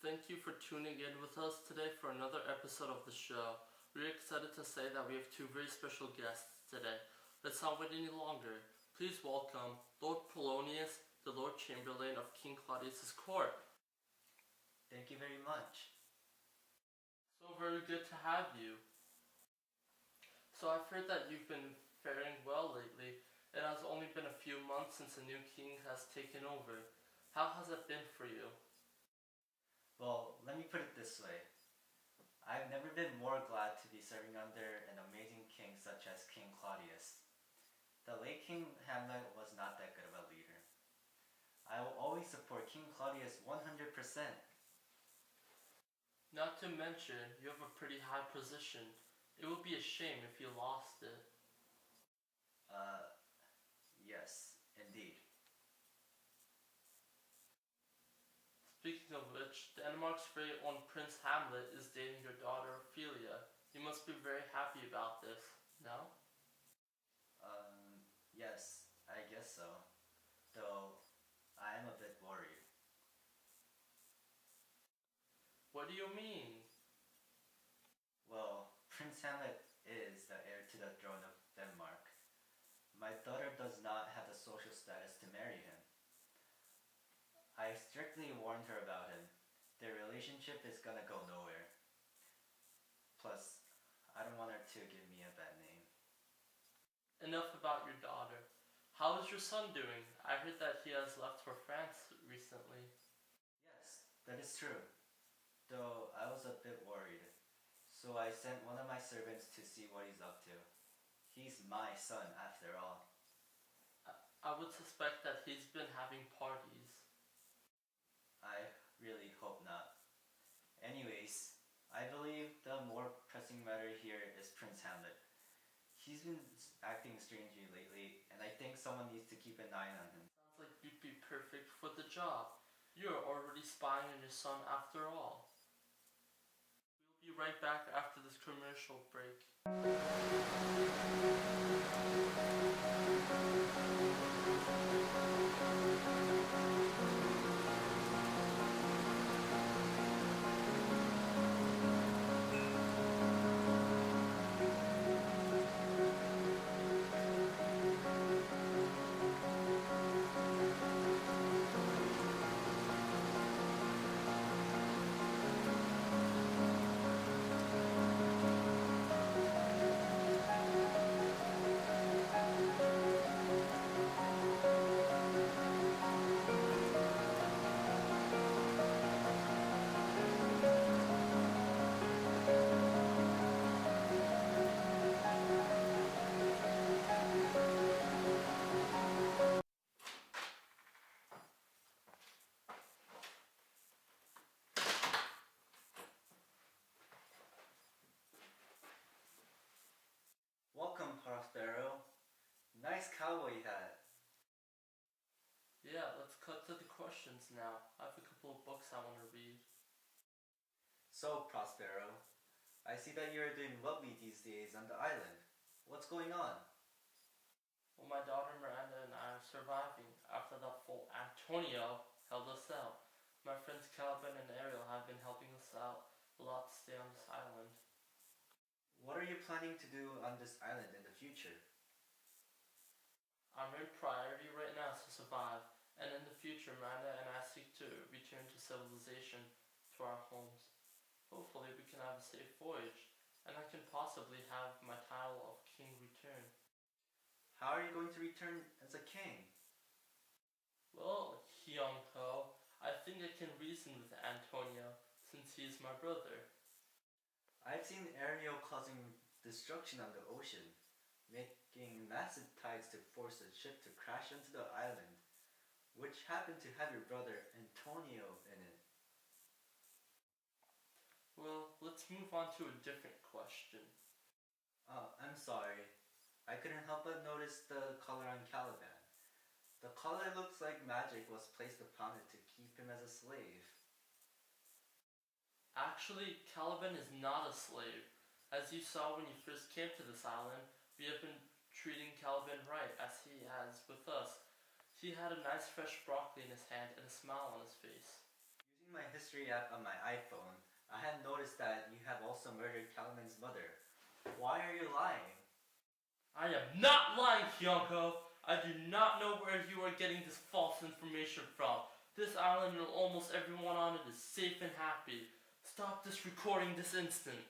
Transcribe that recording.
Thank you for tuning in with us today for another episode of the show. We're excited to say that we have two very special guests today. Let's not wait any longer. Please welcome Lord Polonius, the Lord Chamberlain of King Claudius's court. Thank you very much. So very good to have you. So I've heard that you've been faring well lately. It has only been a few months since a new king has taken over. How has it been for you? Well, let me put it this way. I've never been more glad to be serving under an amazing king such as King Claudius. The late King Hamlet was not that good of a leader. I will always support King Claudius 100%. Not to mention, you have a pretty high position. It would be a shame if you lost it. Yes, indeed. Speaking of which, Denmark's very own Prince Hamlet is dating your daughter Ophelia. You must be very happy about this, no? Yes, I guess so. Though, I am a bit worried. What do you mean? Well, Prince Hamlet is the heir to the throne of Denmark. My daughter does not have the social status to marry him. I strictly warned her about him. Their relationship is gonna go nowhere. Plus, I don't want her to give me a bad name. Enough about your daughter. How is your son doing? I heard that he has left for France recently. Yes, that is true. Though I was a bit worried. So I sent one of my servants to see what he's up to. He's my son after all. I would suspect that he's been having parties. I really hope not. Anyways, I believe the more pressing matter here is Prince Hamlet. He's been acting strangely lately, and I think someone needs to keep an eye on him. Sounds like you'd be perfect for the job. You're already spying on your son after all. We'll be right back after this commercial break. Welcome, Prospero. Nice cowboy hat. Yeah, let's cut to the questions now. I have a couple of books I want to read. So, Prospero, I see that you're doing lovely these days on the island. What's going on? Well, my daughter Miranda and I are surviving after that fool Antonio held us out. My friends Calvin and Ariel have been helping us out a lot to stay on this island. What are you planning to do on this island in the future? Our main priority right now is to survive, and in the future Miranda and I seek to return to civilization, to our homes. Hopefully we can have a safe voyage, and I can possibly have my title of king return. How are you going to return as a king? Well, Hyunko, I think I can reason with Antonio, since he is my brother. I've seen Ariel causing destruction on the ocean, making massive tides to force the ship to crash into the island, which happened to have your brother Antonio in it. Well, let's move on to a different question. I'm sorry. I couldn't help but notice the collar on Caliban. The collar looks like magic was placed upon it to keep him as a slave. Actually, Caliban is not a slave. As you saw when you first came to this island, we have been treating Caliban right, as he has with us. He had a nice fresh broccoli in his hand and a smile on his face. Using My history app on my iPhone, I had noticed that you have also murdered Kelman's mother. Why are you lying? I am not lying, Hyunko. I do not know where you are getting this false information from. This island and almost everyone on it is safe and happy. Stop this recording this instant.